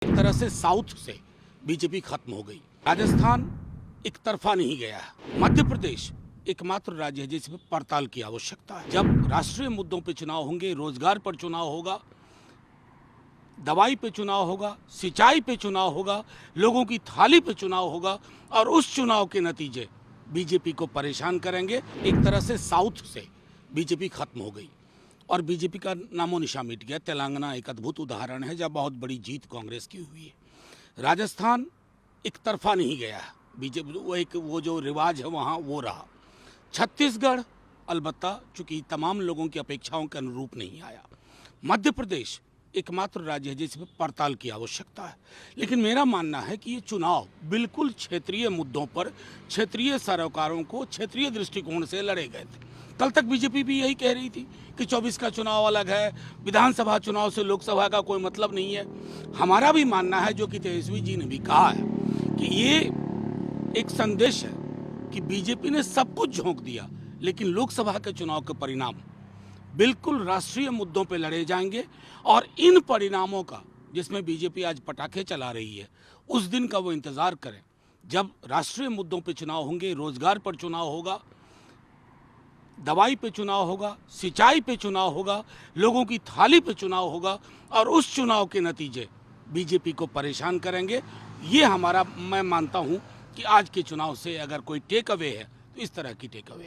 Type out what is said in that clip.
एक तरह से साउथ से बीजेपी खत्म हो गई। राजस्थान एक तरफा नहीं गया। मध्य प्रदेश एकमात्र राज्य है जिसमें पड़ताल की आवश्यकता है। जब राष्ट्रीय मुद्दों पे चुनाव होंगे, रोजगार पर चुनाव होगा, दवाई पे चुनाव होगा, सिंचाई पे चुनाव होगा, लोगों की थाली पे चुनाव होगा और उस चुनाव के नतीजे बीजेपी को परेशान करेंगे। एक तरह से साउथ से बीजेपी खत्म हो गई और बीजेपी का नामो निशान मिट गया। तेलंगाना एक अद्भुत उदाहरण है जब बहुत बड़ी जीत कांग्रेस की हुई है। राजस्थान एक तरफा नहीं गया। बीजेपी वो जो रिवाज है वहाँ वो रहा। छत्तीसगढ़ अलबत्ता चूंकि तमाम लोगों की अपेक्षाओं के अनुरूप नहीं आया। मध्य प्रदेश एकमात्र राज्य है जिसमें पड़ताल की आवश्यकता है। लेकिन मेरा मानना है कि ये चुनाव बिल्कुल क्षेत्रीय मुद्दों पर क्षेत्रीय सरोकारों को क्षेत्रीय दृष्टिकोण से लड़े गए थे। कल तक बीजेपी भी यही कह रही थी कि 24 का चुनाव अलग है, विधानसभा चुनाव से लोकसभा का कोई मतलब नहीं है। हमारा भी मानना है, जो कि तेजस्वी जी ने भी कहा है, कि ये एक संदेश है कि बीजेपी ने सब कुछ झोंक दिया, लेकिन लोकसभा के चुनाव के परिणाम बिल्कुल राष्ट्रीय मुद्दों पे लड़े जाएंगे और इन परिणामों का, जिसमें बीजेपी आज पटाखे चला रही है, उस दिन का वो इंतजार करें जब राष्ट्रीय मुद्दों पे चुनाव होंगे, रोजगार पर चुनाव होगा, दवाई पे चुनाव होगा, सिंचाई पे चुनाव होगा, लोगों की थाली पे चुनाव होगा और उस चुनाव के नतीजे बीजेपी को परेशान करेंगे। ये हमारा, मैं मानता हूं कि आज के चुनाव से अगर कोई टेक अवे है तो इस तरह की टेक अवे